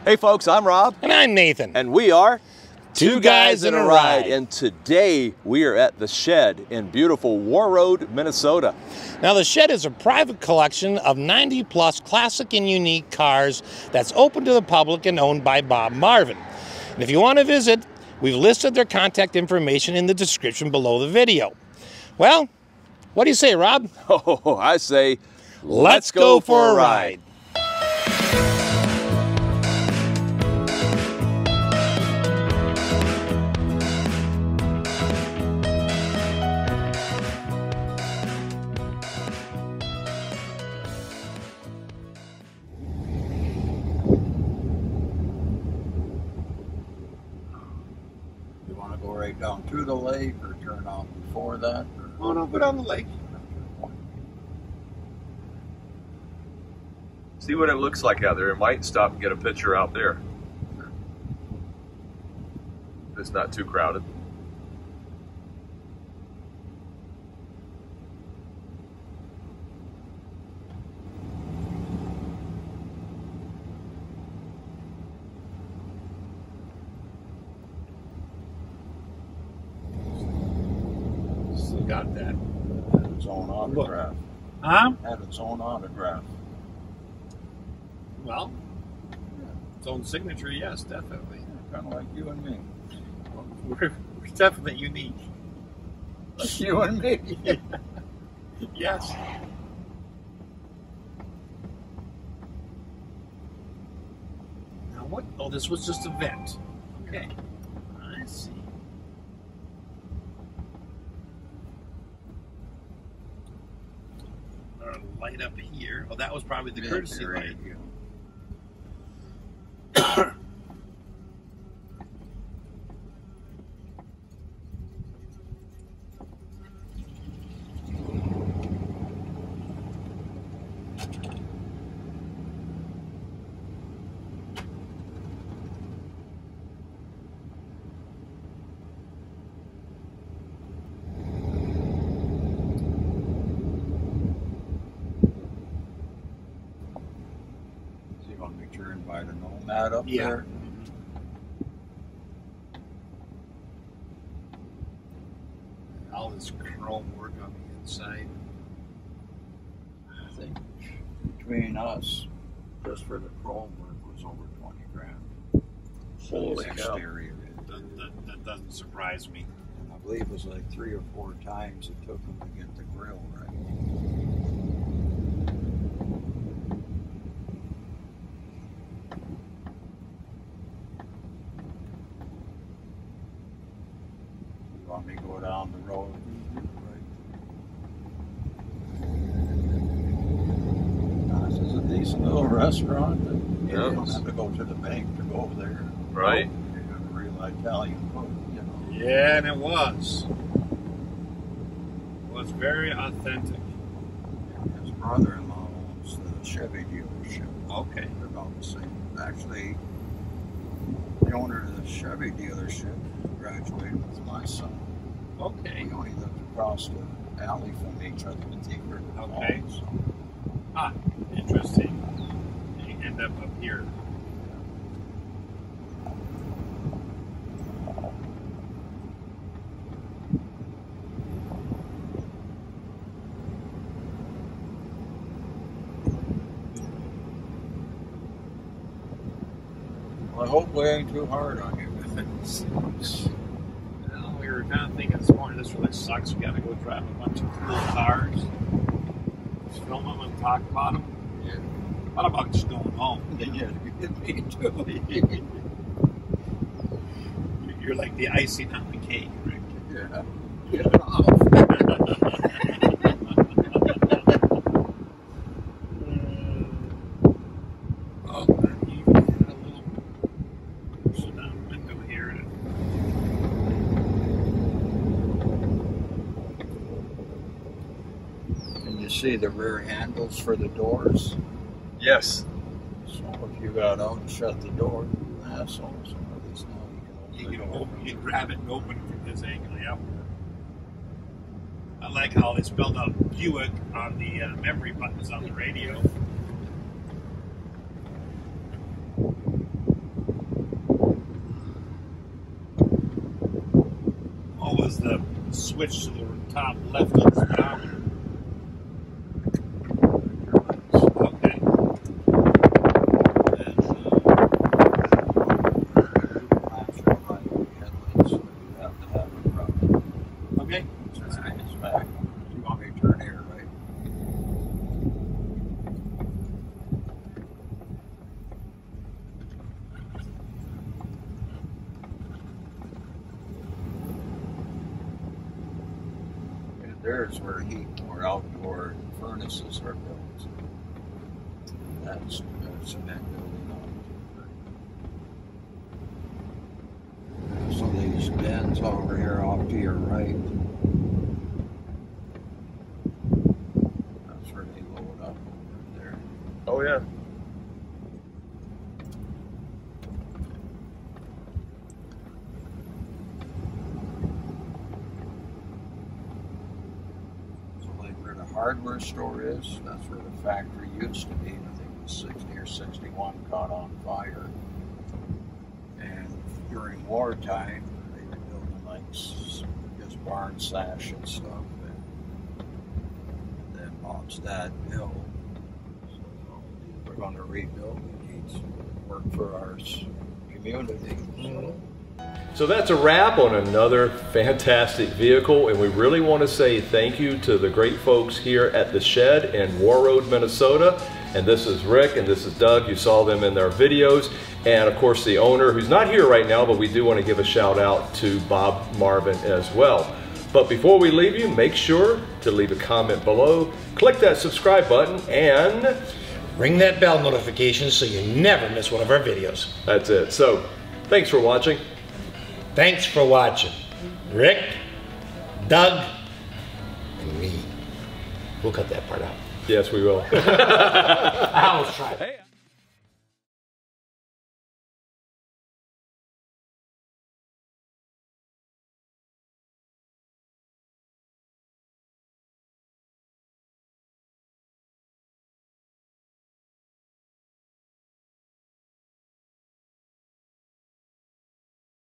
Hey folks, I'm Rob. And I'm Nathan. And we are Two Guys in a Ride. And today we are at the Shed in beautiful War Road, Minnesota. Now the Shed is a private collection of 90 plus classic and unique cars that's open to the public and owned by Bob Marvin. And if you want to visit, we've listed their contact information in the description below the video. Well, what do you say, Rob? Oh, I say, let's go for a ride. You want to go right down to the lake or turn off before that? Or... Oh no, go down the lake. See what it looks like out there. It might stop and get a picture out there. If it's not too crowded. Still got that. Had its own autograph. Huh? Had its own autograph. Well, its own signature, yes, definitely. Yeah, kind of like you and me. We're definitely unique. Like you and me. Yes. Now what? Oh, this was just a vent. Okay. I see. Light up here. Oh, that was probably the courtesy light. Turn by the Nomad up there. All this chrome work on the inside. I think between us, just for the chrome work, was over 20 grand. Holy cow. Exterior. That doesn't surprise me. And I believe it was like 3 or 4 times it took them to get the grill right. Want me to go down the road? Right. This is a decent little restaurant. You don't have to go to the bank to go over there. Right. You have a real Italian food, you know. Yeah, and it was. It was very authentic. His brother-in-law owns the Chevy dealership. Okay. They're about the same. Actually, the owner of the Chevy dealership graduated with my son. Okay. We only lived across the alley from each other in Tigard. Okay. So. Ah, interesting. You end up here. Well, I hope we ain't too hard on you. Well, we were kind of thinking this morning, this really sucks. We got to go drive a bunch of cool cars. Just film them and talk about them. Yeah. What about just going home? Yeah, me too. You're like the icing on the cake, Rick. Yeah. Get it off. Oh, you had a little sit-down window here. Can you see the rear handles for the doors? Yes. So if you got out and shut the door, you asshole. So at least now you can open You can grab it and open it from this angle, yeah. I like how they spelled out Buick on the memory buttons on the radio. switch to the top left of the speedometer. Okay. Okay. You want me to turn here, right? And there's where heat or outdoor furnaces are built. That's cement building on. So these bends over here off to your right. That's where they load up over there. Oh yeah. So like where the hardware store is, that's where the factory used to be. I think it was 60 or 61 caught on fire. And during wartime, they were building like just barn sash and stuff. And then Bob's dad built. So we're going to rebuild. We need to work for our community. So that's a wrap on another fantastic vehicle, and we really want to say thank you to the great folks here at the Shed in Warroad, Minnesota. And this is Rick and this is Doug. You saw them in their videos. And of course the owner, who's not here right now, but we do want to give a shout out to Bob Marvin as well. But before we leave you, make sure to leave a comment below, click that subscribe button, and ring that bell notification so you never miss one of our videos. that's it. So thanks for watching. Thanks for watching. Rick, Doug, and me. We'll cut that part out. Yes, we will. I always try. Hey.